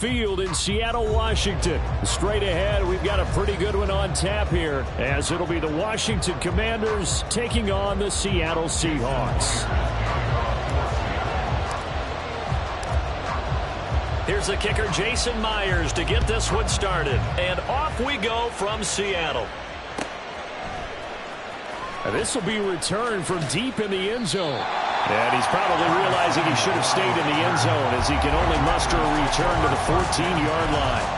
Field in Seattle, Washington. Straight ahead, we've got a pretty good one on tap here, as it'll be the Washington Commanders taking on the Seattle Seahawks. Here's the kicker, Jason Myers, to get this one started. And off we go from Seattle. This will be returned from deep in the end zone. And he's probably realizing he should have stayed in the end zone, as he can only muster a return to the 14-yard line.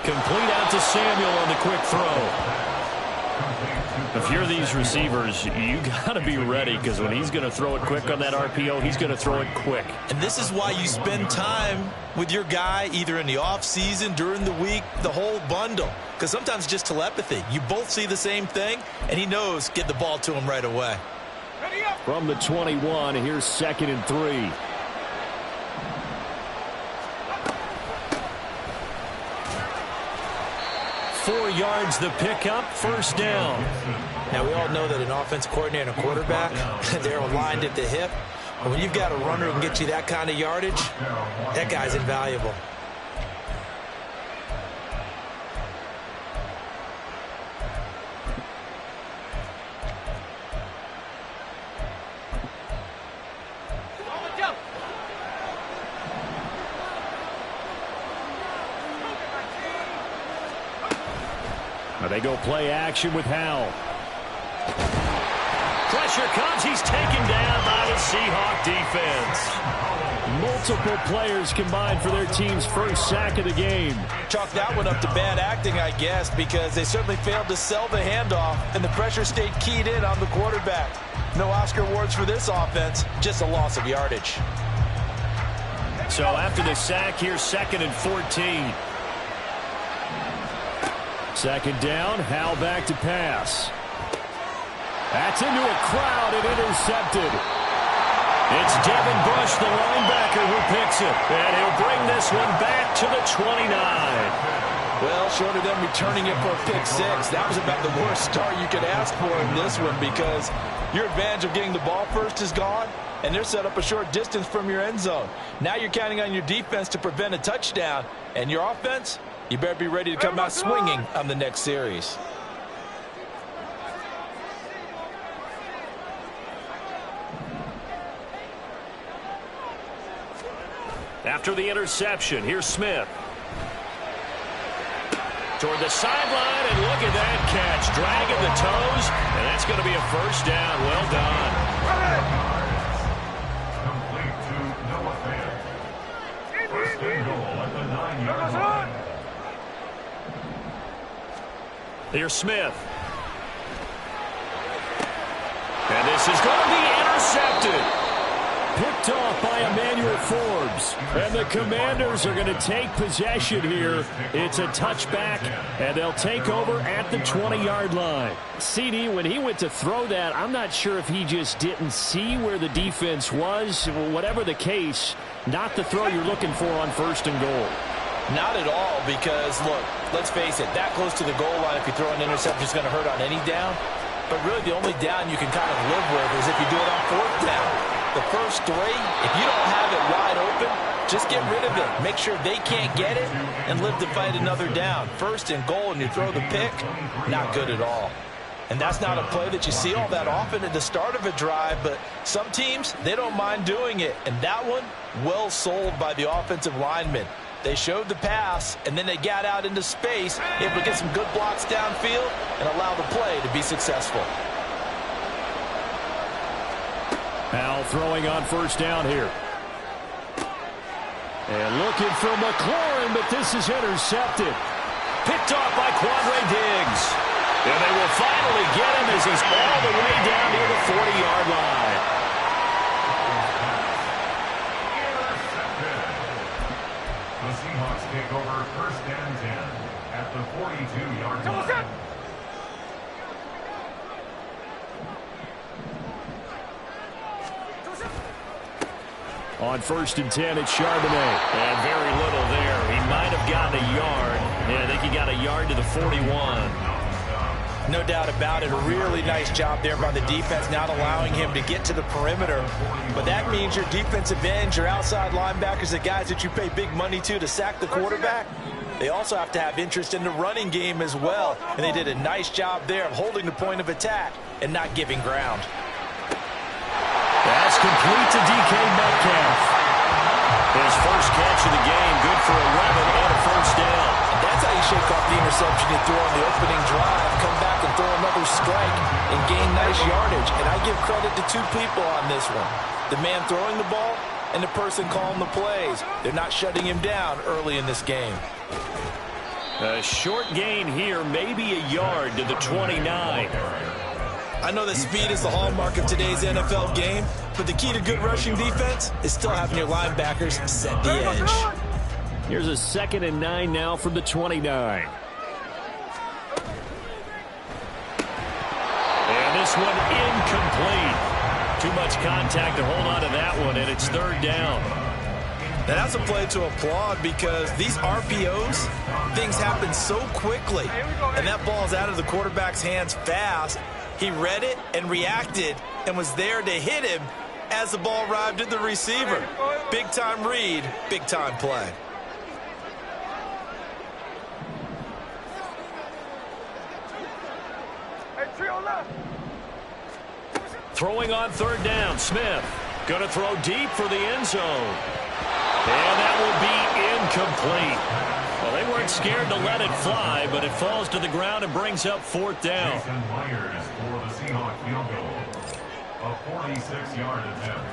Complete out to Samuel on the quick throw. If you're these receivers, you got to be ready, because when he's going to throw it quick on that RPO, he's going to throw it quick. And this is why you spend time with your guy, either in the offseason, during the week, the whole bundle. Because sometimes just telepathy. You both see the same thing, and he knows get the ball to him right away. From the 21, here's 2nd and 3. Four yards the pickup, first down. Now, we all know that an offense coordinator and a quarterback, they're aligned at the hip. But when you've got a runner who can get you that kind of yardage, that guy's invaluable. They go play action with Howell. Pressure comes. He's taken down by the Seahawk defense. Multiple players combined for their team's first sack of the game. Chalk that one up to bad acting, I guess, because they certainly failed to sell the handoff, and the pressure stayed keyed in on the quarterback. No Oscar awards for this offense, just a loss of yardage. So after the sack, here's 2nd and 14. Second down, Howell back to pass. That's into a crowd and intercepted. It's Devin Bush, the linebacker, who picks it. And he'll bring this one back to the 29. Well, short of them returning it for a pick six, that was about the worst start you could ask for in this one, because your advantage of getting the ball first is gone, and they're set up a short distance from your end zone. Now you're counting on your defense to prevent a touchdown, and your offense, you better be ready to come out swinging on the next series. After the interception, here's Smith. Toward the sideline, and look at that catch. Dragging the toes, and that's going to be a first down. Well done. Complete to Noah Fant. First and goal at the 9-yard line. Here's Smith. And this is going to be intercepted. Picked off by Emmanuel Forbes. And the Commanders are going to take possession here. It's a touchback, and they'll take over at the 20-yard line. CD, when he went to throw that, I'm not sure if he just didn't see where the defense was. Whatever the case, not the throw you're looking for on 1st and goal. Not at all, because, look, let's face it, that close to the goal line, if you throw an interception, is going to hurt on any down. But really, the only down you can kind of live with is if you do it on 4th down. The first 3, if you don't have it wide open, just get rid of it. Make sure they can't get it and live to fight another down. 1st and goal, and you throw the pick, not good at all. And that's not a play that you see all that often at the start of a drive, but some teams, they don't mind doing it. And that one, well sold by the offensive lineman. They showed the pass, and then they got out into space, able to get some good blocks downfield and allow the play to be successful. Howell throwing on 1st down here. And looking for McLaurin, but this is intercepted. Picked off by Quandre Diggs. And they will finally get him as he's all the way down near the 40-yard line. The Seahawks take over 1st and 10 at the 42-yard line. On 1st and 10, it's Charbonnet. And very little there. He might have gotten a yard. Yeah, I think he got a yard to the 41. No doubt about it. A really nice job there by the defense, not allowing him to get to the perimeter. But that means your defensive ends, your outside linebackers, the guys that you pay big money to sack the quarterback, they also have to have interest in the running game as well. And they did a nice job there of holding the point of attack and not giving ground. That's complete to DK Metcalf. His first catch of the game, good for 11 and a first down. That's how you shake off the interception you threw on the opening drive, come back and throw another strike and gain nice yardage. And I give credit to two people on this one. The man throwing the ball and the person calling the plays. They're not shutting him down early in this game. A short gain here, maybe a yard to the 29. I know that speed is the hallmark of today's NFL game, but the key to good rushing defense is still having your linebackers set the edge. Here's a 2nd and 9 now from the 29. And this one incomplete. Too much contact to hold on to that one, and it's 3rd down. Now that's a play to applaud because these RPOs, things happen so quickly, and that ball's out of the quarterback's hands fast. He read it and reacted and was there to hit him as the ball arrived at the receiver. Big-time read, big-time play. Throwing on 3rd down, Smith. Going to throw deep for the end zone. And that will be incomplete. Well, they weren't scared to let it fly, but it falls to the ground and brings up 4th down. Jason Myers for the Seahawks field goal. A 46-yard attempt.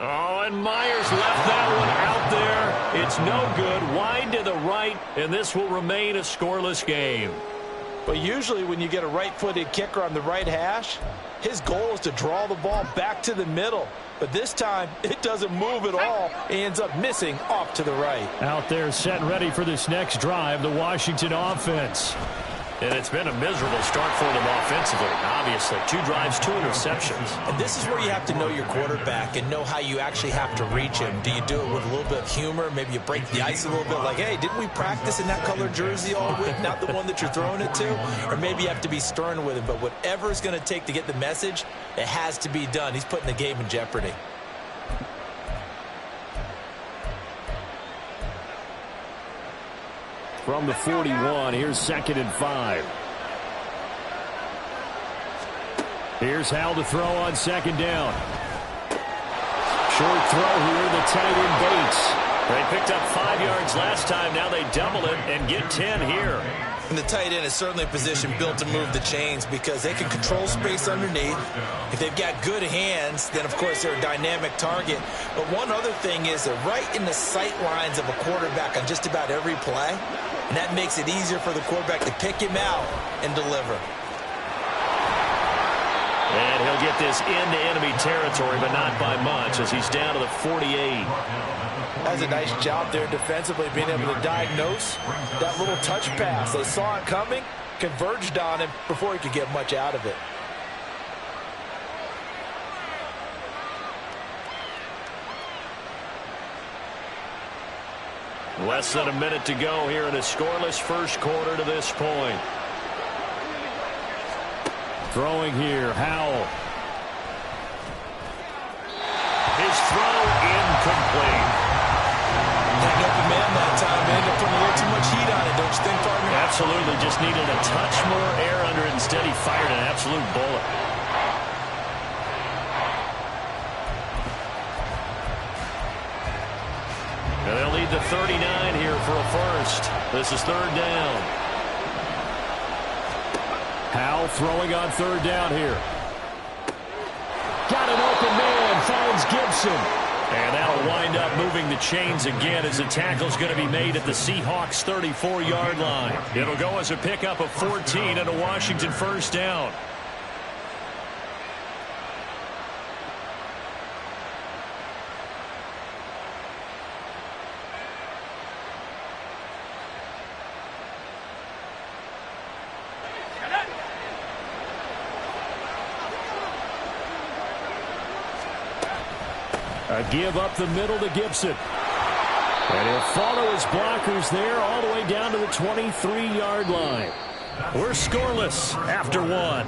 Oh, and Myers left that one out there. It's no good. Wide to the right, and this will remain a scoreless game. But usually when you get a right-footed kicker on the right hash, his goal is to draw the ball back to the middle. But this time, it doesn't move at all. He ends up missing off to the right. Out there set and ready for this next drive, the Washington offense. And it's been a miserable start for them offensively, obviously. 2 drives, 2 interceptions. And this is where you have to know your quarterback and know how you actually have to reach him. Do you do it with a little bit of humor? Maybe you break the ice a little bit like, hey, didn't we practice in that color jersey all week? Not the one that you're throwing it to? Or maybe you have to be stern with him. But whatever it's going to take to get the message, it has to be done. He's putting the game in jeopardy. From the 41, here's 2nd and 5. Here's Hal to throw on 2nd down. Short throw here, the tight end Bates. They picked up 5 yards last time. Now they double it and get 10 here. And the tight end is certainly a position built to move the chains because they can control space underneath. If they've got good hands, then, of course, they're a dynamic target. But one other thing is they're right in the sight lines of a quarterback on just about every play. And that makes it easier for the quarterback to pick him out and deliver. And he'll get this into enemy territory, but not by much as he's down to the 48. That's a nice job there defensively, being able to diagnose that little touch pass. They saw it coming, converged on him before he could get much out of it. Less than a minute to go here in a scoreless first quarter to this point. Throwing here, Howell. His throw incomplete. Had an open man that time. They ended up putting a little too much heat on it, don't you think, partner? Absolutely. Just needed a touch more air under it. Instead, he fired an absolute bullet. And they'll lead the 39 here for a first. This is 3rd down. Howell throwing on 3rd down here. Got an open man, finds Gibson. And that'll wind up moving the chains again as the tackle's going to be made at the Seahawks' 34-yard line. It'll go as a pickup of 14 and a Washington first down. A give up the middle to Gibson. And he'll follow his blockers there all the way down to the 23-yard line. We're scoreless after one.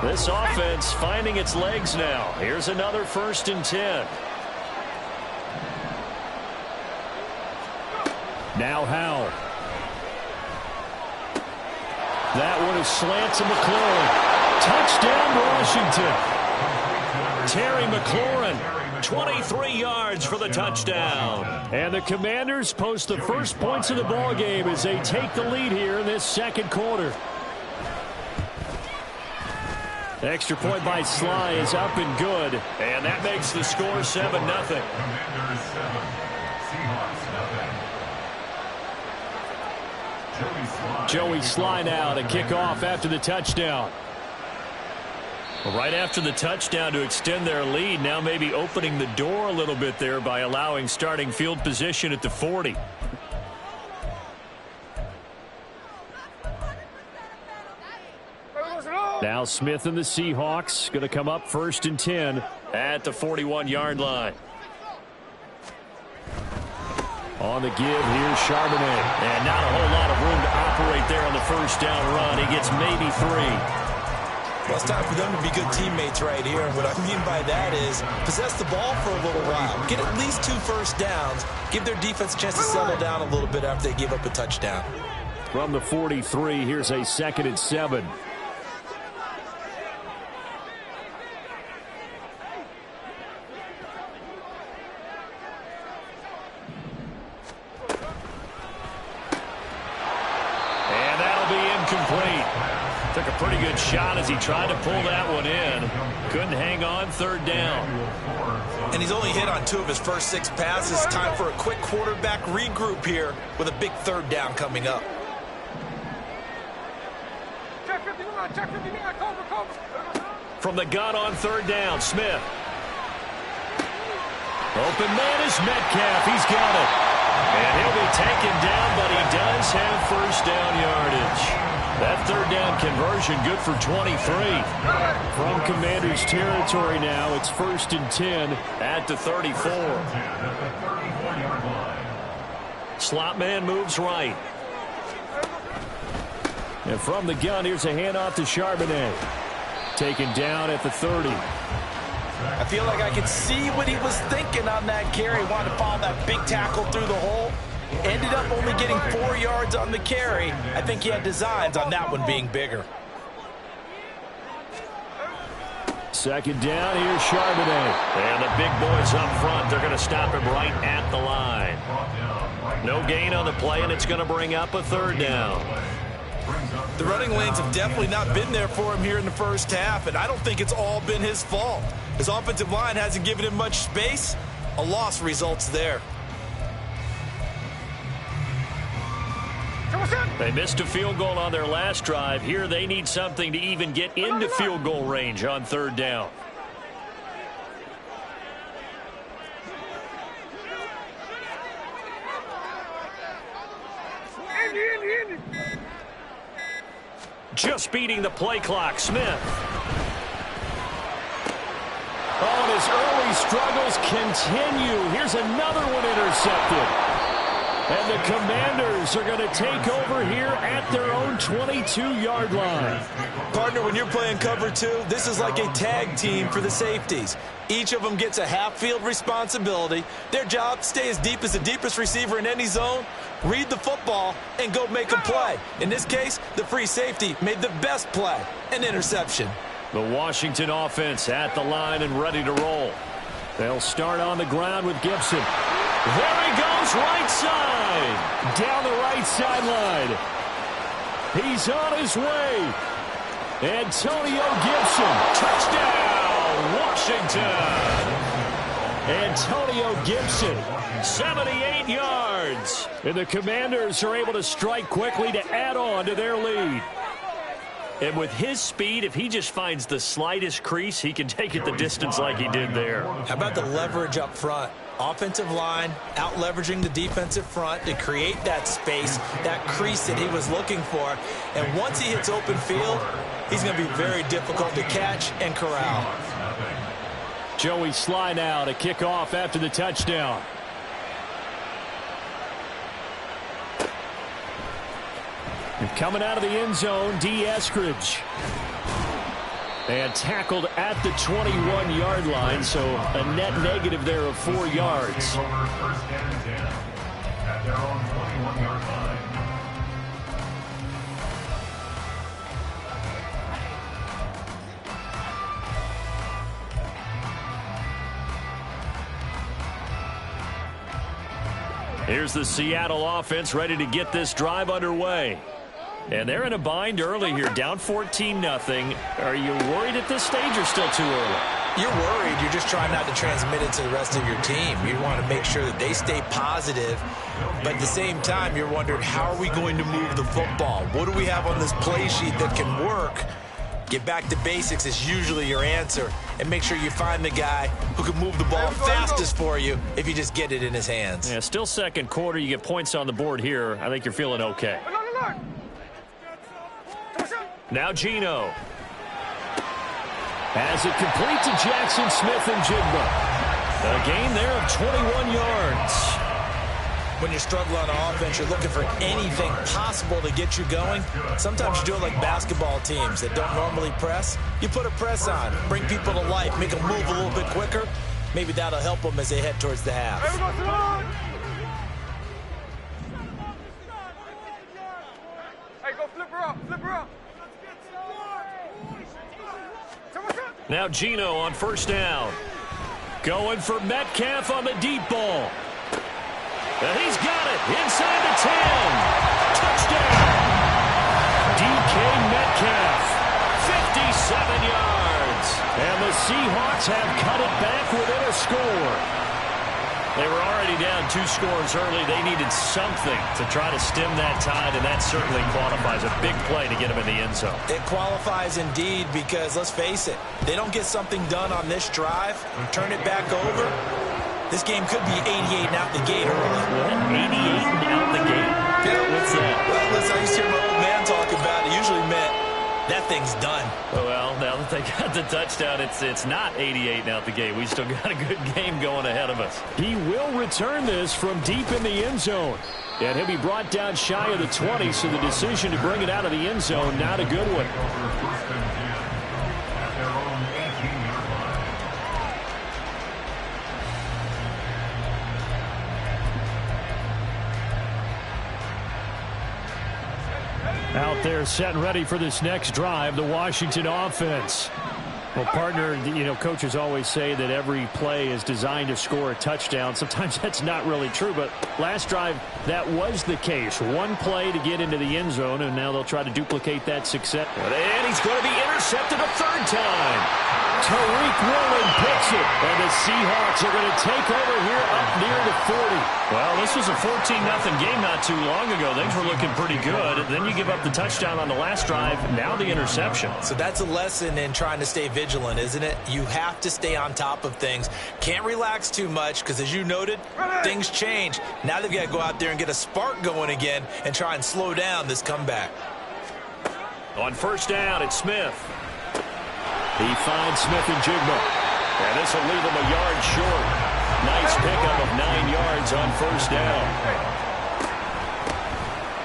This offense finding its legs now. Here's another 1st and 10. Now Howell. That one is slant to McLaurin. Touchdown, Washington. Terry McLaurin, 23 yards for the touchdown. And the Commanders post the first points of the ball game as they take the lead here in this second quarter. The extra point by Sly is up and good. And that makes the score 7-0. Commanders 7, Seahawks 0. Joey Sly now to kick off after the touchdown. Well, right after the touchdown to extend their lead, now maybe opening the door a little bit there by allowing starting field position at the 40. Now Smith and the Seahawks going to come up 1st and 10 at the 41-yard line. On the give, here's Charbonnet. And not a whole lot of room to operate there on the first down run. He gets maybe 3. Well, it's time for them to be good teammates right here. And what I mean by that is possess the ball for a little while. Get at least 2 first downs. Give their defense a chance to settle down a little bit after they give up a touchdown. From the 43, here's a 2nd and 7. Took a pretty good shot as he tried to pull that one in. Couldn't hang on 3rd down. And he's only hit on 2 of his first 6 passes. Time for a quick quarterback regroup here with a big 3rd down coming up. From the gun on 3rd down, Smith. Open man is Metcalf. He's got it. And he'll be taken down, but he does have first down yardage. That 3rd down conversion good for 23. From Commanders territory now, it's 1st and 10 at the 34. Slot man moves right. And from the gun, here's a handoff to Charbonnet. Taken down at the 30. I feel like I could see what he was thinking on that carry. Wanted to follow that big tackle through the hole. Ended up only getting 4 yards on the carry. I think he had designs on that one being bigger. 2nd down, here's Charbonnet. And the big boys up front, they're going to stop him right at the line. No gain on the play, and it's going to bring up a 3rd down. The running lanes have definitely not been there for him here in the first half, and I don't think it's all been his fault. His offensive line hasn't given him much space. A loss results there. They missed a field goal on their last drive. Here they need something to even get into field goal range on 3rd down. Just beating the play clock, Smith. Oh, and his early struggles continue. Here's another one intercepted. And the Commanders are going to take over here at their own 22-yard line. Partner, when you're playing cover 2, this is like a tag team for the safeties. Each of them gets a half-field responsibility. Their job, stay as deep as the deepest receiver in any zone, read the football, and go make a play. In this case, the free safety made the best play, an interception. The Washington offense at the line and ready to roll. They'll start on the ground with Gibson. There he goes, right side. Down the right sideline. He's on his way. Antonio Gibson. Touchdown, Washington. Antonio Gibson, 78 yards. And the Commanders are able to strike quickly to add on to their lead. And with his speed, if he just finds the slightest crease, he can take it the distance like he did there. How about the leverage up front? Offensive line out-leveraging the defensive front to create that space, that crease that he was looking for. And once he hits open field, he's going to be very difficult to catch and corral. Joey Sly now to kick off after the touchdown. And coming out of the end zone, D. Eskridge. And tackled at the 21-yard line, so a net negative there of 4 yards. First and 10 at their own 21-yard line. Here's the Seattle offense ready to get this drive underway. And they're in a bind early here, down 14-0. Are you worried at this stage or still too early? You're worried. You're just trying not to transmit it to the rest of your team. You want to make sure that they stay positive. But at the same time, you're wondering, how are we going to move the football? What do we have on this play sheet that can work? Get back to basics is usually your answer. And make sure you find the guy who can move the ball fastest for you if you just get it in his hands. Yeah, still second quarter. You get points on the board here. I think you're feeling okay. Now Geno. As it complete to Jackson Smith and Jigba. A gain there of 21 yards. When you struggle on offense, you're looking for anything possible to get you going. Sometimes you do it like basketball teams that don't normally press. You put a press on, bring people to life, make them move a little bit quicker. Maybe that'll help them as they head towards the half. Hey, go flip her up, flip her up. Now Geno on first down. Going for Metcalf on the deep ball. And he's got it inside the 10. Touchdown. DK Metcalf, 57 yards. And the Seahawks have cut it back within a score. They were already down 2 scores early. They needed something to try to stem that tide, and that certainly qualifies. A big play to get them in the end zone. It qualifies indeed because, let's face it, they don't get something done on this drive and turn it back over. This game could be 88 and out the gate early. What? 88 and out the gate? Yeah. What's that? Well, listen, I used to hear my old man talk about it. Usually meant that thing's done. Well, now that they got the touchdown, it's not 88 and out the gate. We still got a good game going ahead of us. He will return this from deep in the end zone. And he'll be brought down shy of the 20, so the decision to bring it out of the end zone, not a good one. First and 10 at their own 18-yard line. Out there set and ready for this next drive, the Washington offense. Well, partner, coaches always say that every play is designed to score a touchdown. Sometimes that's not really true, but last drive, that was the case. One play to get into the end zone, and now they'll try to duplicate that success. And he's going to be intercepted a third time. Tariq Woolen picks it, and the Seahawks are going to take over here up near the 40. Well, this was a 14-0 game not too long ago. Things were looking pretty good. And then you give up the touchdown on the last drive, now the interception. So that's a lesson in trying to stay vigilant, isn't it? You have to stay on top of things. Can't relax too much because, as you noted, things change. Now they've got to go out there and get a spark going again and try and slow down this comeback. On first down, it's Smith. He finds Smith and Jigba. And this will leave him a yard short. Nice pickup of 9 yards on first down.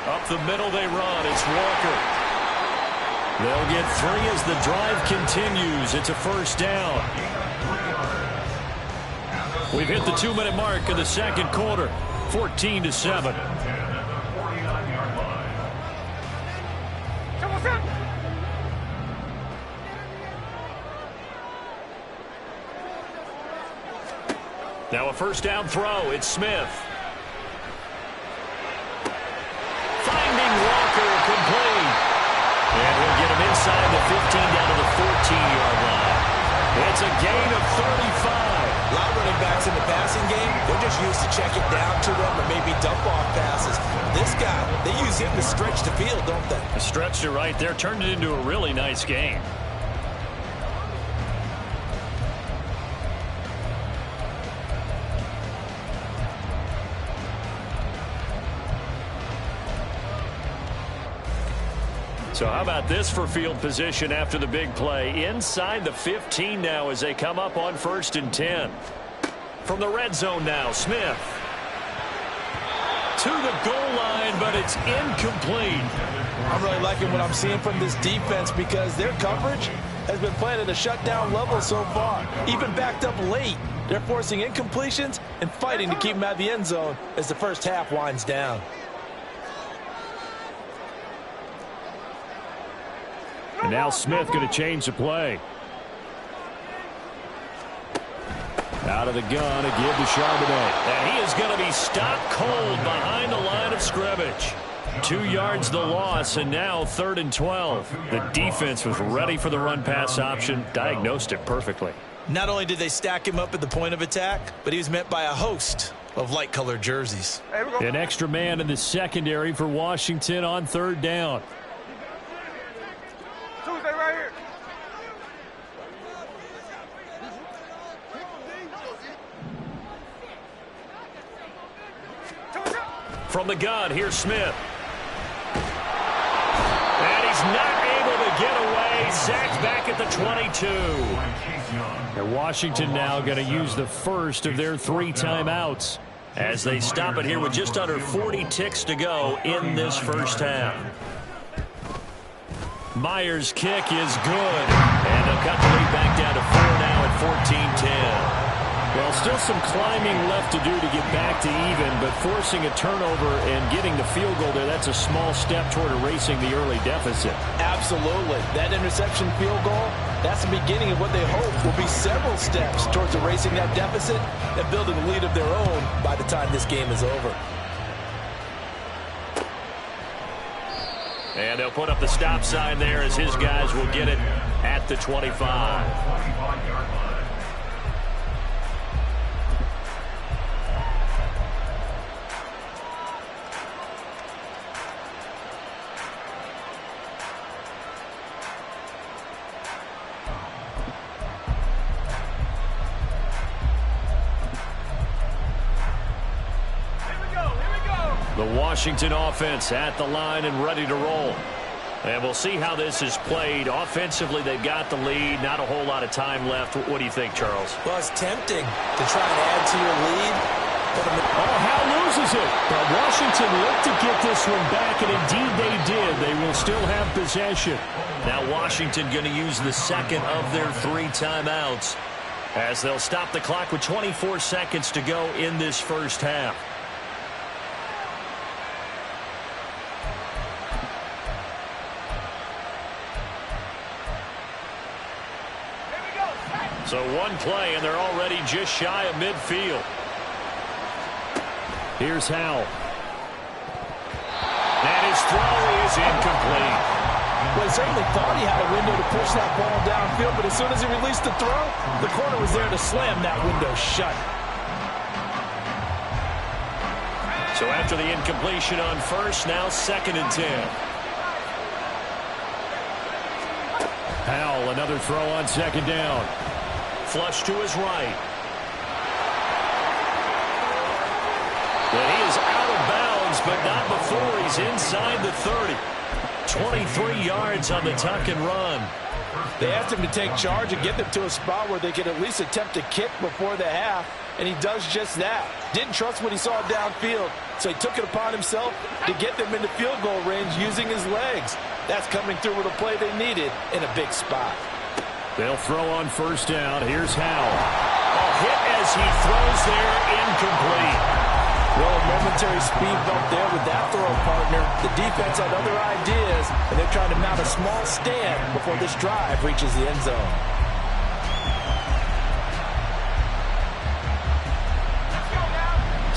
Up the middle they run. It's Walker. They'll get 3 as the drive continues. It's a first down. We've hit the 2-minute mark in the second quarter. 14-7. Now a first down throw. It's Smith. Finding Walker complete. And he'll get him inside the 15 down to the 14-yard line. It's a gain of 35. A lot of running backs in the passing game, they're just used to check it down to them or maybe dump-off passes. This guy, they use him to stretch the field, don't they? Stretched it right there, turned it into a really nice game. So how about this for field position after the big play? Inside the 15 now as they come up on 1st and 10. From the red zone now, Smith. To the goal line, but it's incomplete. I'm really liking what I'm seeing from this defense because their coverage has been playing at a shutdown level so far. Even backed up late, they're forcing incompletions and fighting to keep them out of the end zone as the first half winds down. And now Smith going to change the play. Out of the gun, a give to Charbonnet. And he is going to be stopped cold behind the line of scrimmage. 2 yards the loss, and now 3rd and 12. The defense was ready for the run-pass option, diagnosed it perfectly. Not only did they stack him up at the point of attack, but he was met by a host of light-colored jerseys. An extra man in the secondary for Washington on 3rd down. Tuesday right here. From the gun, here's Smith. And he's not able to get away. Sacked back at the 22. And Washington now going to use the first of their 3 timeouts as they stop it here with just under 40 ticks to go in this first half. Myers' kick is good. And they'll cut the lead back down to 4 now at 14-10. Well, still some climbing left to do to get back to even, but forcing a turnover and getting the field goal there, that's a small step toward erasing the early deficit. Absolutely. That interception field goal, that's the beginning of what they hope will be several steps towards erasing that deficit and building a lead of their own by the time this game is over. And they'll put up the stop sign there as his guys will get it at the 25. The Washington offense at the line and ready to roll. And we'll see how this is played. Offensively, they've got the lead. Not a whole lot of time left. What do you think, Charles? Well, it's tempting to try and add to your lead. Howe loses it. But Washington looked to get this one back, and indeed they did. They will still have possession. Now Washington going to use the second of their 3 timeouts as they'll stop the clock with 24 seconds to go in this first half. So 1 play, and they're already just shy of midfield. Here's Howe. And his throw is incomplete. Well, he certainly thought he had a window to push that ball downfield, but as soon as he released the throw, the corner was there to slam that window shut. So after the incompletion on first, now 2nd and 10. Howell, another throw on 2nd down. Flush to his right. And he is out of bounds, but not before he's inside the 30. 23 yards on the tuck and run. They asked him to take charge and get them to a spot where they could at least attempt to kick before the half, and he does just that. Didn't trust what he saw downfield, so he took it upon himself to get them into field goal range using his legs. That's coming through with a play they needed in a big spot. They'll throw on 1st down. Here's Howell. A hit as he throws there, incomplete. Well, a momentary speed bump there with that throw, partner. The defense had other ideas, and they're trying to mount a small stand before this drive reaches the end zone.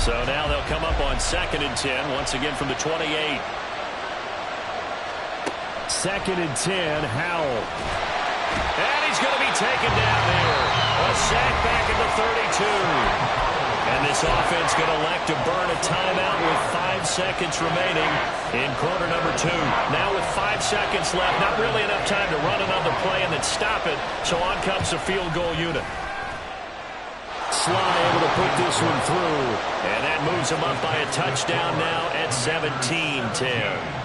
So now they'll come up on 2nd and 10, once again from the 28. 2nd and 10, Howell. And he's going to be taken down there. A sack back at the 32. And this offense going to elect to burn a timeout with 5 seconds remaining in quarter number 2. Now with 5 seconds left, not really enough time to run another play and then stop it. So on comes the field goal unit. Sly able to put this one through. And that moves him up by a touchdown now at 17-10.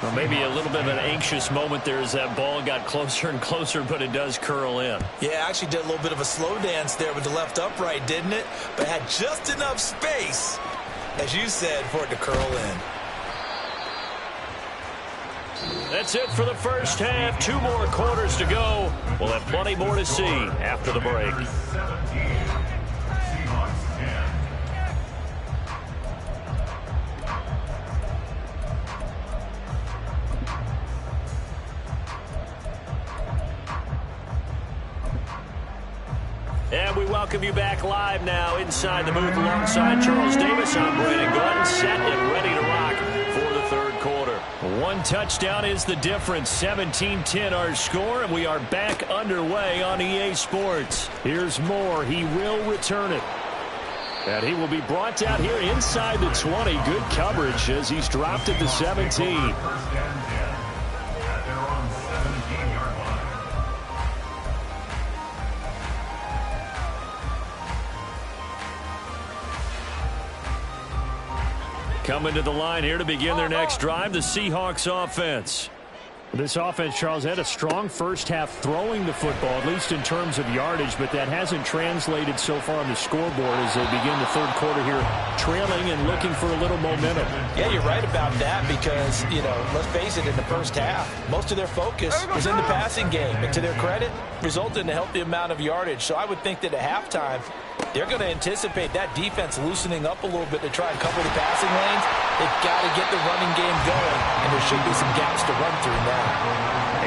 Well, maybe a little bit of an anxious moment there as that ball got closer and closer, but it does curl in. Yeah, actually did a little bit of a slow dance there with the left upright, didn't it? But had just enough space, as you said, for it to curl in. That's it for the first half. 2 more quarters to go. We'll have plenty more to see after the break. And we welcome you back live now inside the booth alongside Charles Davis. I'm Brandon Gordon, set and ready to rock for the third quarter. 1 touchdown is the difference. 17-10 our score, and we are back underway on EA Sports. Here's Moore. He will return it. And he will be brought down here inside the 20. Good coverage as he's dropped at the 17. Coming to the line here to begin their next drive, the Seahawks offense. This offense, Charles, had a strong first half throwing the football, at least in terms of yardage, but that hasn't translated so far on the scoreboard as they begin the third quarter here, trailing and looking for a little momentum. Yeah, you're right about that because, you know, let's face it, in the first half, most of their focus was in the passing game. And to their credit, resulted in a healthy amount of yardage. So I would think that at halftime, they're going to anticipate that defense loosening up a little bit to try and cover the passing lanes. They've got to get the running game going, and there should be some gaps to run through now.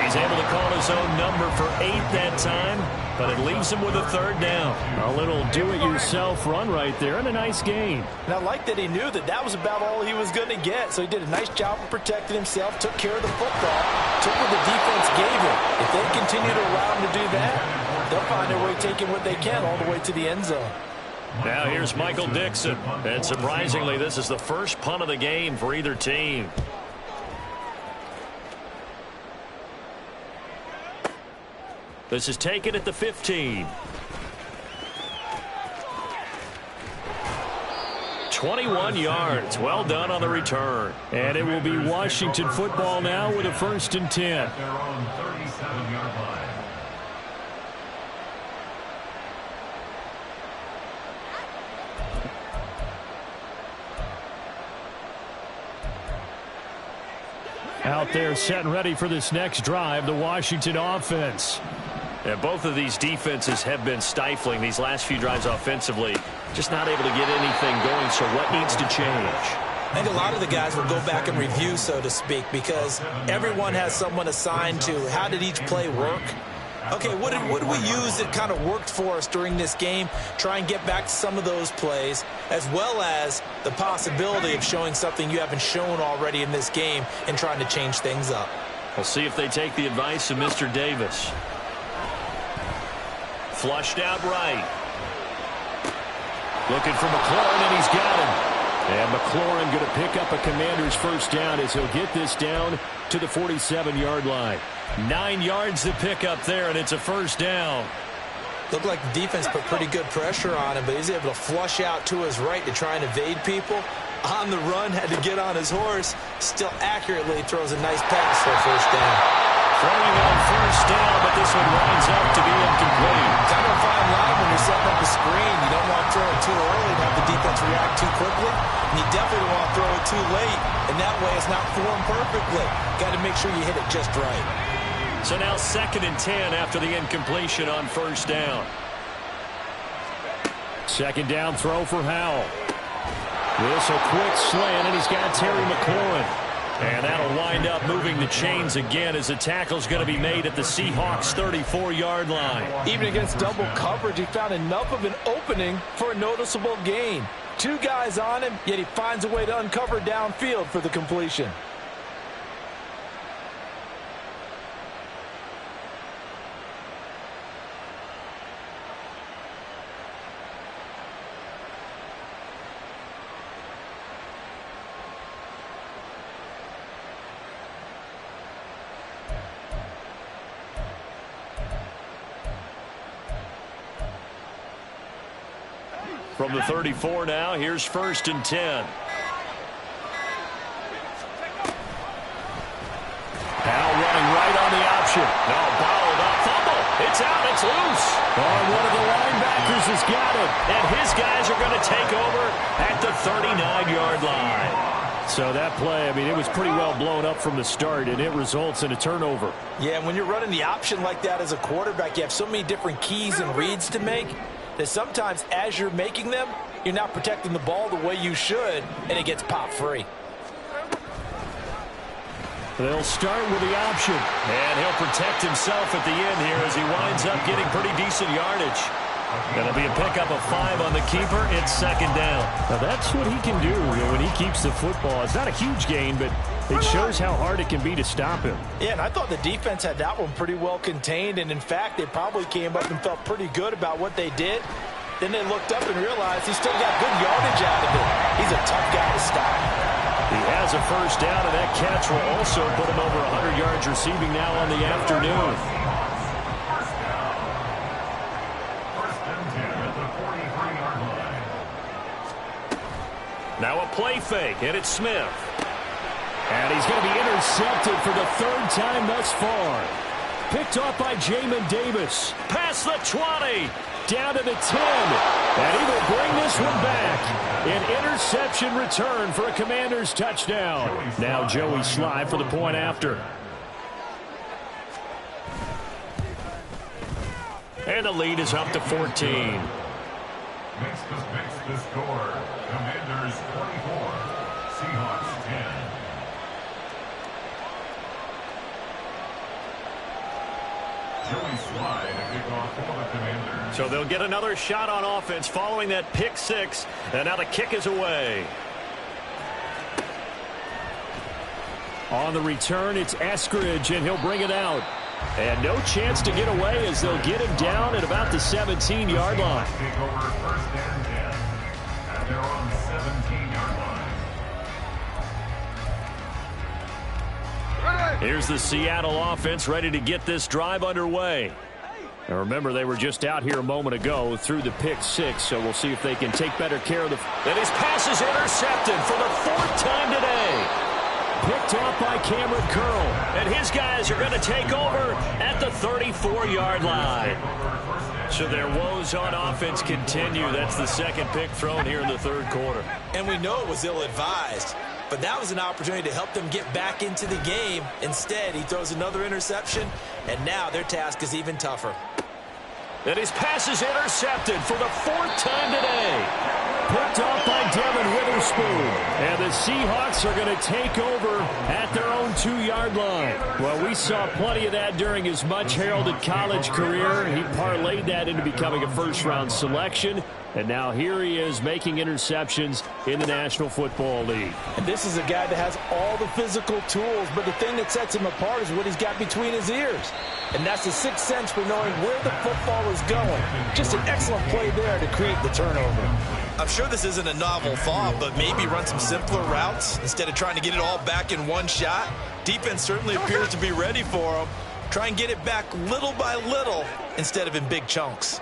He's able to call his own number for 8 that time, but it leaves him with a third down. A little do-it-yourself run right there and a nice gain. And I like that he knew that that was about all he was going to get, so he did a nice job of protecting himself, took care of the football, took what the defense gave him. If they continue to allow him to do that, they'll find their way taking what they can all the way to the end zone. Now here's Michael Dixon. And surprisingly, this is the first punt of the game for either team. This is taken at the 15. 21 yards. Well done on the return. And it will be Washington football now with a 1st and 10. At their own 37-yard line. Out there set and ready for this next drive, the Washington offense. And both of these defenses have been stifling these last few drives offensively. Just not able to get anything going, so what needs to change? I think a lot of the guys will go back and review, so to speak, because everyone has someone assigned to how did each play work. Okay, what did we use that kind of worked for us during this game? Try and get back to some of those plays, as well as the possibility of showing something you haven't shown already in this game and trying to change things up. We'll see if they take the advice of Mr. Davis. Flushed out right. Looking for McLaurin, and he's got him. And McLaurin going to pick up a Commander's first down as he'll get this down to the 47-yard line. 9 yards to pick up there, and it's a first down. Looked like the defense put pretty good pressure on him, but he's able to flush out to his right to try and evade people. On the run, had to get on his horse. Still accurately throws a nice pass for a first down. Throwing on first down, but this one winds up to be incomplete. Kind of a fine line when you're setting up a screen. You don't want to throw it too early and have the defense react too quickly. And you definitely don't want to throw it too late. And that way it's not formed perfectly. Got to make sure you hit it just right. So now 2nd and 10 after the incompletion on first down. 2nd down throw for Howell. This a quick slant, and he's got Terry McLaurin. And that'll wind up moving the chains again as the tackle's going to be made at the Seahawks' 34-yard line. Even against double coverage, he found enough of an opening for a noticeable gain. 2 guys on him, yet he finds a way to uncover downfield for the completion. From the 34 now, here's 1st and 10. Now running right on the option. No, bottled up. Fumble. It's out. It's loose. Oh, one of the linebackers has got it. And his guys are going to take over at the 39-yard line. So that play, I mean, it was pretty well blown up from the start, and it results in a turnover. Yeah, when you're running the option like that as a quarterback, you have so many different keys and reads to make that sometimes as you're making them, you're not protecting the ball the way you should, and it gets popped free. They'll start with the option, and he'll protect himself at the end here as he winds up getting pretty decent yardage. That'll be a pickup of 5 on the keeper. It's 2nd down. Now that's what he can do when he keeps the football. It's not a huge gain, but it shows how hard it can be to stop him. Yeah, and I thought the defense had that one pretty well contained, and in fact, they probably came up and felt pretty good about what they did. Then they looked up and realized he still got good yardage out of it. He's a tough guy to stop. He has a 1st down, and that catch will also put him over 100 yards receiving now on the afternoon. Now a play fake, and it's Smith. And he's going to be intercepted for the 3rd time thus far. Picked off by Jamin Davis. Past the 20. Down to the 10. And he will bring this one back. An interception return for a Commanders touchdown. Now Joey Sly for the point after. And the lead is up to 14. Makes the score. Commanders 24, Seahawks 10. Joey Sly to kick off for the Commanders. So they'll get another shot on offense following that pick 6. And now the kick is away. On the return, it's Eskridge, and he'll bring it out. And no chance to get away as they'll get him down at about the 17-yard line. Take over 1st and 10 at their own 17-yard line. Here's the Seattle offense ready to get this drive underway. Now remember, they were just out here a moment ago through the pick 6, so we'll see if they can take better care of the... And his pass is intercepted for the 4th time today. Picked off by Cameron Curl. And his guys are going to take over at the 34-yard line. So their woes on offense continue. That's the 2nd pick thrown here in the 3rd quarter. And we know it was ill-advised, but that was an opportunity to help them get back into the game. Instead, he throws another interception, and now their task is even tougher. And his pass is intercepted for the 4th time today. Picked off by Devin Witherspoon. And the Seahawks are going to take over at their own 2-yard line. Well, we saw plenty of that during his much-heralded college career. He parlayed that into becoming a 1st-round selection. And now here he is making interceptions in the National Football League. And this is a guy that has all the physical tools, but the thing that sets him apart is what he's got between his ears. And that's the 6th sense for knowing where the football is going. Just an excellent play there to create the turnover. I'm sure this isn't a novel thought, but maybe run some simpler routes instead of trying to get it all back in one shot. Defense certainly appears to be ready for him. Try and get it back little by little instead of in big chunks.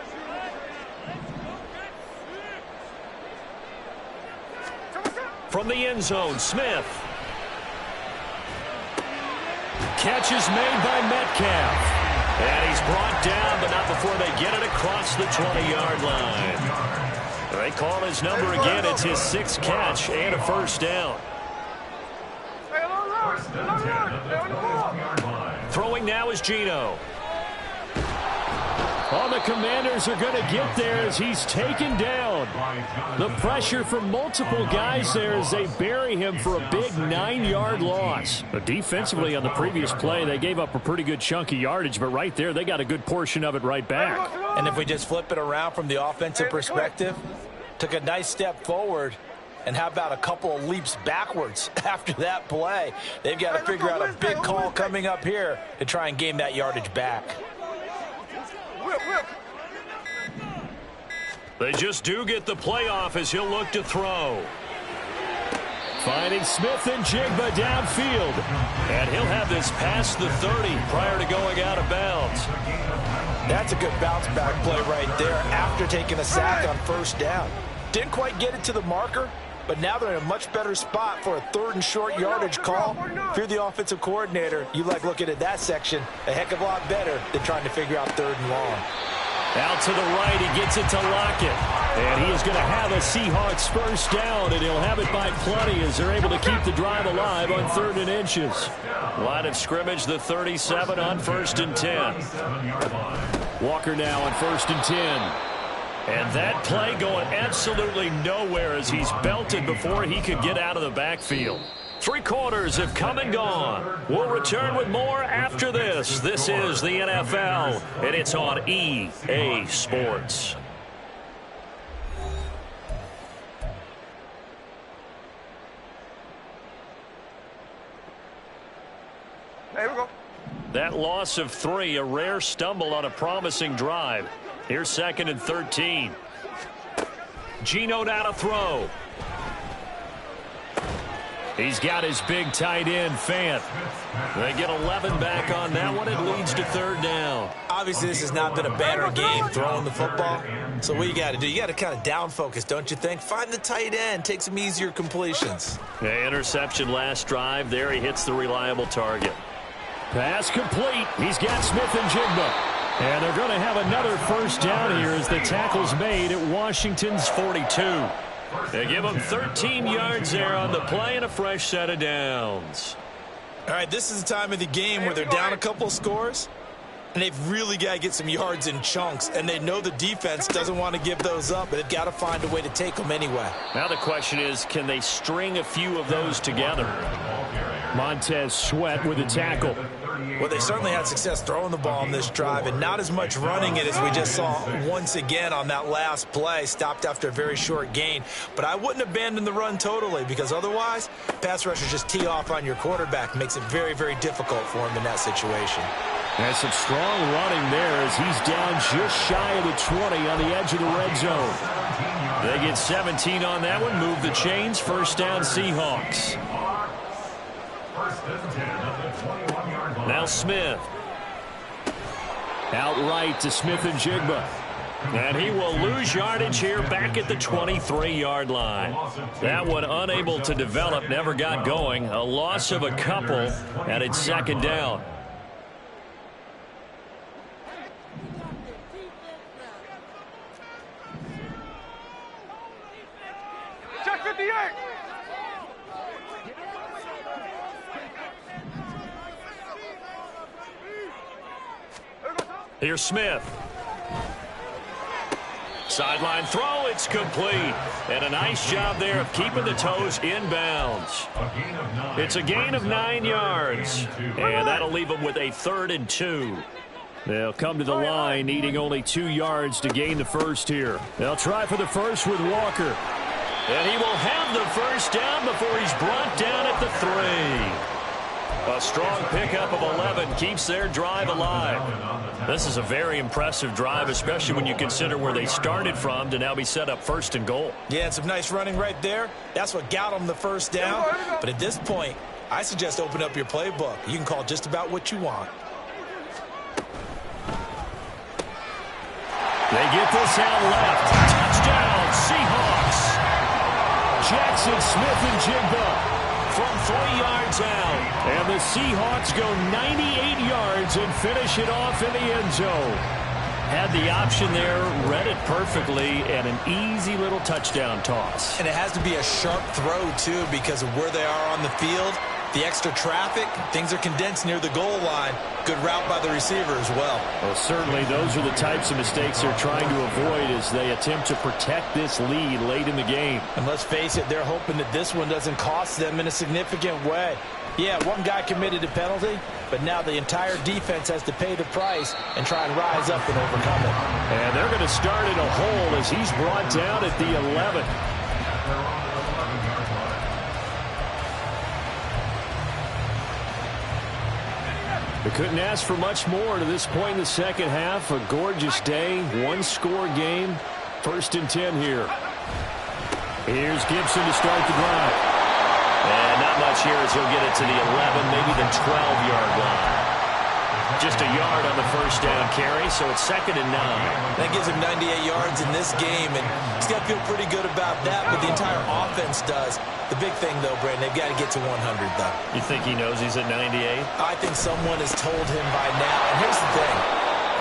From the end zone, Smith. Catch is made by Metcalf. And he's brought down, but not before they get it across the 20-yard line. They call his number again. It's his 6th catch and a 1st down. Throwing now is Geno. Oh, the Commanders are going to get there as he's taken down. The pressure from multiple guys there as they bury him for a big 9-yard loss. But defensively on the previous play, they gave up a pretty good chunk of yardage, but right there, they got a good portion of it right back. And if we just flip it around from the offensive perspective, took a nice step forward, and how about a couple of leaps backwards after that play? They've got to figure out a big call coming up here to try and gain that yardage back. They just do get the playoff as he'll look to throw. Finding Smith and Jigba downfield. And he'll have this past the 30 prior to going out of bounds. That's a good bounce back play right there after taking a sack on 1st down. Didn't quite get it to the marker, but now they're in a much better spot for a 3rd and short yardage call. If you're the offensive coordinator, you like looking at that section a heck of a lot better than trying to figure out 3rd and long. Out to the right, he gets it to Lockett. And he is going to have a Seahawks first down, and he'll have it by plenty as they're able to keep the drive alive on 3rd and inches. Line of scrimmage, the 37 on 1st and 10. Walker now on 1st and 10. And that play going absolutely nowhere as he's belted before he could get out of the backfield. 3 quarters have come and gone. We'll return with more after this. This is the NFL, and it's on EA Sports. Here we go. That loss of 3, a rare stumble on a promising drive. Here's 2nd and 13. Geno now to throw. He's got his big tight end, Fant. They get 11 back on that one. It leads to 3rd down. Obviously, this has not been a banner game throwing the football. So what you got to do, you got to kind of down focus, don't you think? Find the tight end, take some easier completions. Yeah, interception last drive. There he hits the reliable target. Pass complete. He's got Smith and Jigba. And they're going to have another first down here as the tackle's made at Washington's 42. They give them 13 yards there on the play and a fresh set of downs. All right, this is the time of the game where they're down a couple of scores, and they've really got to get some yards in chunks, and they know the defense doesn't want to give those up, but they've got to find a way to take them anyway. Now the question is, can they string a few of those together? Montez Sweat with a tackle. Well, they certainly had success throwing the ball on this drive and not as much running it as we just saw once again on that last play. Stopped after a very short gain. But I wouldn't abandon the run totally because otherwise, pass rushers just tee off on your quarterback. Makes it very, very difficult for him in that situation. That's some strong running there as he's down just shy of the 20 on the edge of the red zone. They get 17 on that one. Move the chains. First down, Seahawks. Now Smith. Outright to Smith and Jigba. And he will lose yardage here back at the 23-yard line. That one unable to develop, never got going. A loss of a couple, and it's 2nd down. Check 58. Here's Smith. Sideline throw, it's complete. And a nice job there of keeping the toes inbounds. It's a gain of 9 yards. And that'll leave them with a 3rd and 2. They'll come to the line needing only 2 yards to gain the first here. They'll try for the first with Walker. And he will have the first down before he's brought down at the 3. A strong pickup of 11 keeps their drive alive. This is a very impressive drive, especially when you consider where they started from to now be set up 1st and goal. Yeah, and some nice running right there. That's what got them the first down. But at this point, I suggest open up your playbook. You can call just about what you want. They get this out left. Touchdown, Seahawks. Jackson Smith and Jigba from 3 yards out. And the Seahawks go 98 yards and finish it off in the end zone. Had the option there, read it perfectly, and an easy little touchdown toss. And it has to be a sharp throw, too, because of where they are on the field. The extra traffic, things are condensed near the goal line. Good route by the receiver as well. Well, certainly those are the types of mistakes they're trying to avoid as they attempt to protect this lead late in the game. And let's face it, they're hoping that this one doesn't cost them in a significant way. Yeah, one guy committed a penalty, but now the entire defense has to pay the price and try and rise up and overcome it. And they're going to start in a hole as he's brought down at the 11. They couldn't ask for much more to this point in the second half. A gorgeous day, one-score game. 1st and 10 here. Here's Gibson to start the drive. And not much here as he'll get it to the 11, maybe the 12-yard line. Just a yard on the first down carry, so it's 2nd and 9. That gives him 98 yards in this game, and he's got to feel pretty good about that, but the entire offense does. The big thing, though, Brandon, they've got to get to 100, though. You think he knows he's at 98? I think someone has told him by now. And here's the thing.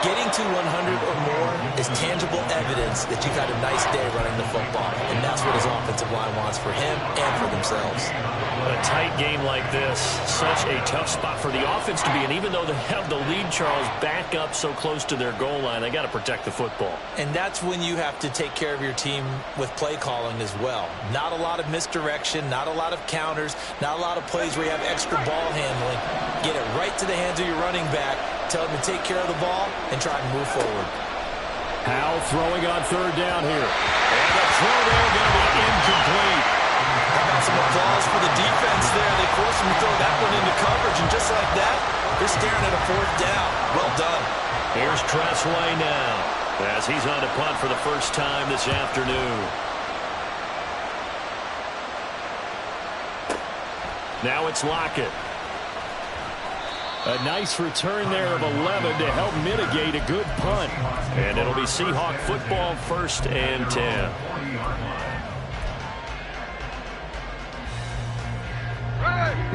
Getting to 100 or more is tangible evidence that you've had a nice day running the football. And that's what his offensive line wants for him and for themselves. A tight game like this, such a tough spot for the offense to be in. Even though they have the lead, Charles, back up so close to their goal line, they got to protect the football. And that's when you have to take care of your team with play calling as well. Not a lot of misdirection, not a lot of counters, not a lot of plays where you have extra ball handling. Get it right to the hands of your running back. Tell him to take care of the ball and try and move forward. Howell throwing on 3rd down here. And the throw there going to be incomplete. How about some applause for the defense there? They forced him to throw that one into coverage, and just like that, they're staring at a 4th down. Well done. Here's Tressway now, as he's on to punt for the first time this afternoon. Now it's Lockett. A nice return there of 11 to help mitigate a good punt. And it'll be Seahawk football, 1st and 10.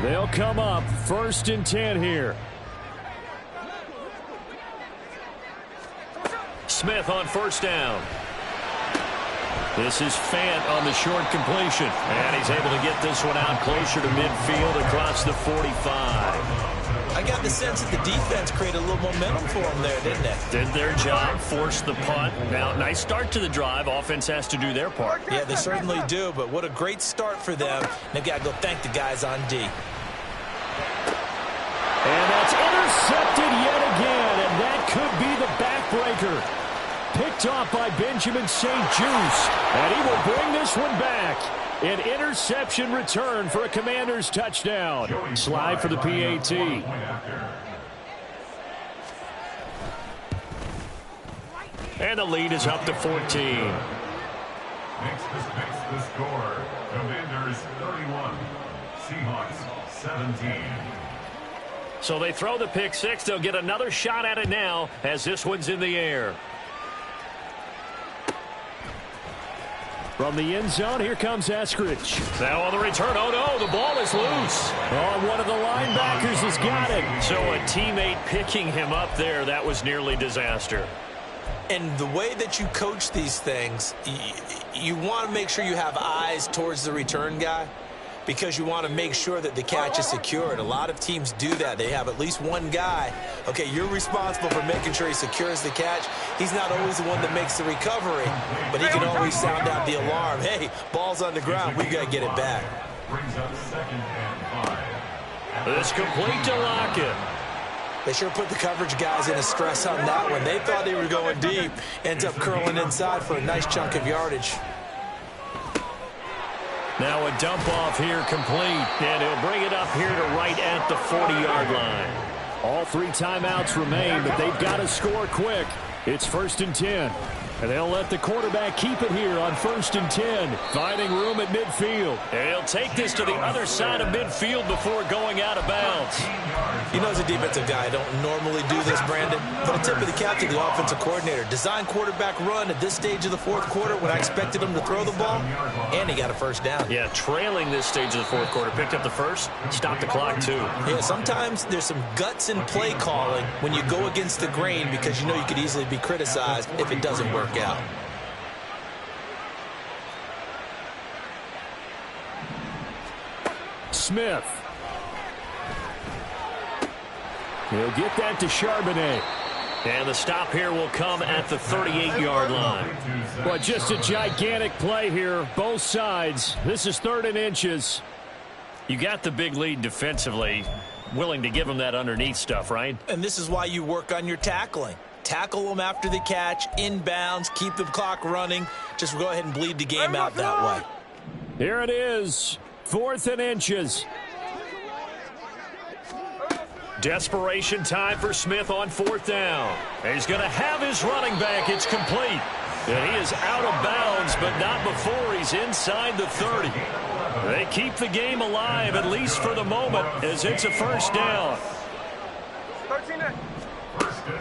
They'll come up 1st and 10 here. Smith on 1st down. This is Fant on the short completion. And he's able to get this one out closer to midfield across the 45. I got the sense that the defense created a little momentum for them there, didn't they? Did their job, forced the punt. Now, nice start to the drive. Offense has to do their part. Yeah, they certainly do, but what a great start for them. They've got to go thank the guys on D. And that's intercepted yet again, and that could be the backbreaker. Picked off by Benjamin St. Juste, and he will bring this one back. An interception return for a Commanders touchdown. Slide for the PAT. And the lead is up to 14. Makes the score. Commanders 31. Seahawks 17. So they throw the pick 6. They'll get another shot at it now as this one's in the air. From the end zone, here comes Eskridge. Now on the return, oh no, the ball is loose. Oh, one of the linebackers has got it. So a teammate picking him up there, that was nearly disaster. And the way that you coach these things, you want to make sure you have eyes towards the return guy because you want to make sure that the catch is secured. A lot of teams do that. They have at least one guy. Okay, you're responsible for making sure he secures the catch. He's not always the one that makes the recovery, but he can always sound out the alarm. Hey, ball's on the ground. We got to get it back. Brings up 2nd and 5. This complete to Lockett. They sure put the coverage guys in a stress on that one. They thought they were going deep. Ends up curling inside for a nice chunk of yardage. Now a dump off here complete, and he'll bring it up here to right at the 40-yard line. All 3 timeouts remain, but they've got to score quick. It's 1st and 10. And they'll let the quarterback keep it here on 1st and 10. Finding room at midfield. And he'll take this to the other side of midfield before going out of bounds. You know, as a defensive guy, I don't normally do this, Brandon, but a tip of the cap to the offensive coordinator. Design quarterback run at this stage of the 4th quarter when I expected him to throw the ball, and he got a 1st down. Yeah, trailing this stage of the 4th quarter. Picked up the 1st, stopped the clock too. Yeah, sometimes there's some guts in play calling when you go against the grain because you know you could easily be criticized if it doesn't work out. Smith. He'll get that to Charbonnet. And the stop here will come at the 38-yard line. But just a gigantic play here, both sides. This is 3rd and inches. You got the big lead defensively. Willing to give them that underneath stuff, right? And this is why you work on your tackling. Tackle them after the catch, inbounds, keep the clock running. Just go ahead and bleed the game out that way. Here it is, 4th and inches. Desperation time for Smith on 4th down. He's going to have his running back. It's complete. And he is out of bounds, but not before he's inside the 30. They keep the game alive, at least for the moment, as it's a 1st down. 13.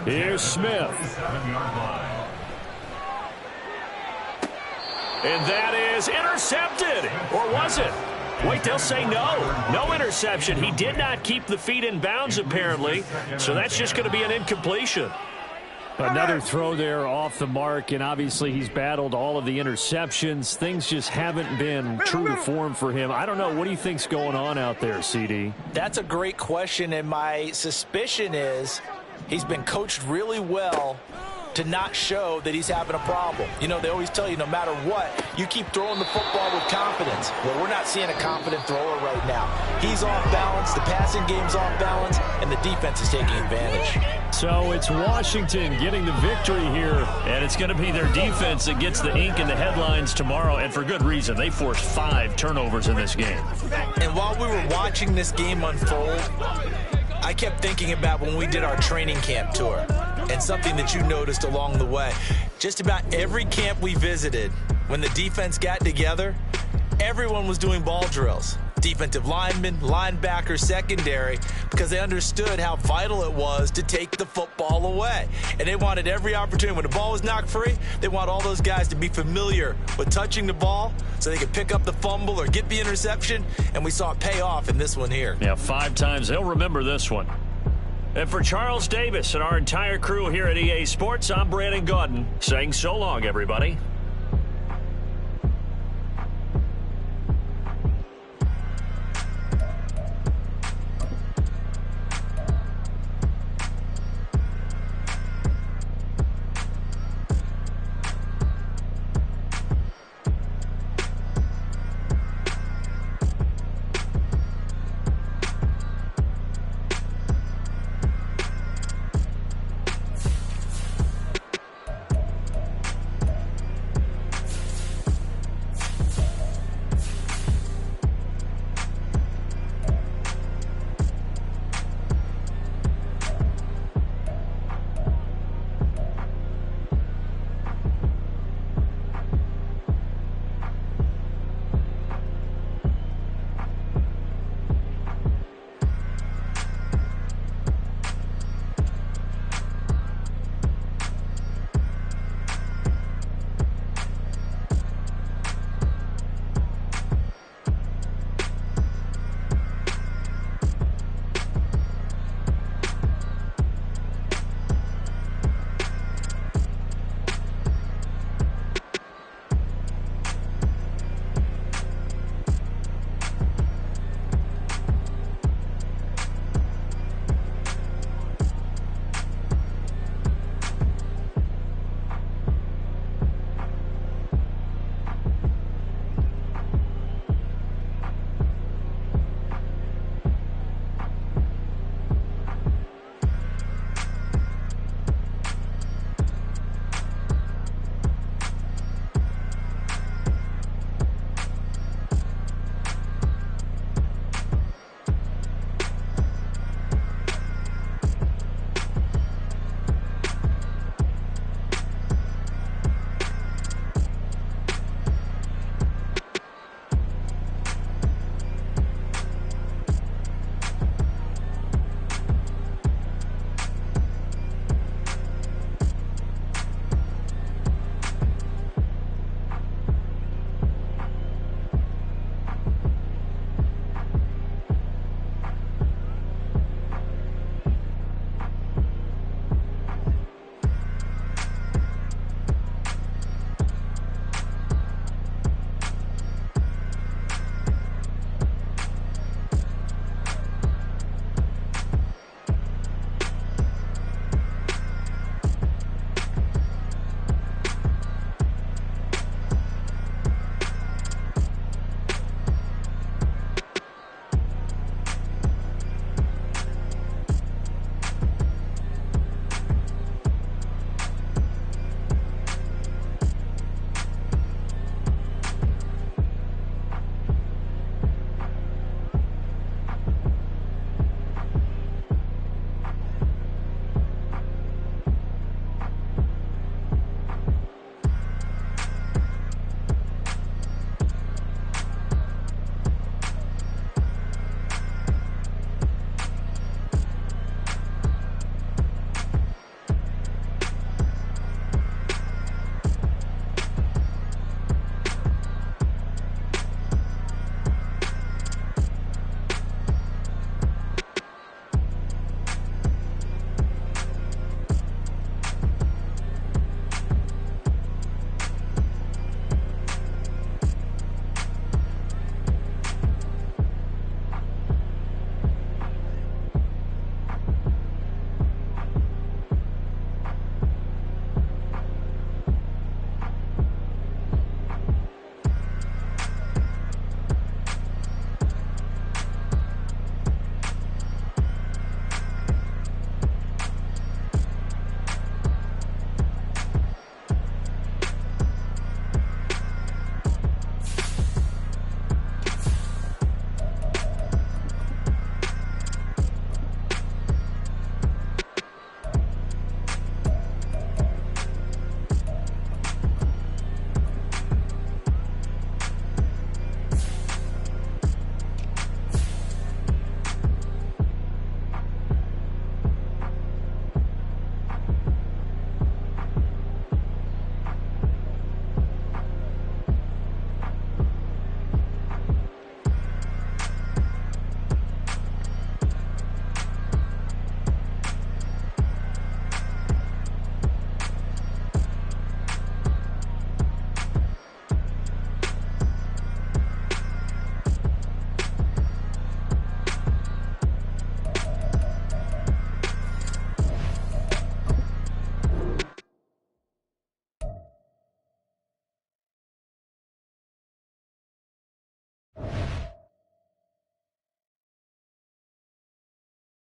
Here's Smith. 7-yard line. And that is intercepted. Or was it? Wait, they'll say no. No interception. He did not keep the feet in bounds, apparently. So that's just going to be an incompletion. Another throw there off the mark, and obviously he's battled all of the interceptions. Things just haven't been true to form for him. I don't know. What do you think's going on out there, CD? That's a great question, and my suspicion is he's been coached really well to not show that he's having a problem. You know, they always tell you no matter what, you keep throwing the football with confidence. Well, we're not seeing a confident thrower right now. He's off balance, the passing game's off balance, and the defense is taking advantage. So it's Washington getting the victory here, and it's going to be their defense that gets the ink in the headlines tomorrow, and for good reason. They forced 5 turnovers in this game. And while we were watching this game unfold, I kept thinking about when we did our training camp tour and something that you noticed along the way. Just about every camp we visited, when the defense got together, everyone was doing ball drills. Defensive linemen, linebackers, secondary, because they understood how vital it was to take the football away. And they wanted every opportunity. When the ball was knocked free, they want all those guys to be familiar with touching the ball so they could pick up the fumble or get the interception. And we saw it pay off in this one here. Yeah, 5 times. They'll remember this one. And for Charles Davis and our entire crew here at EA Sports, I'm Brandon Gaudin saying so long, everybody.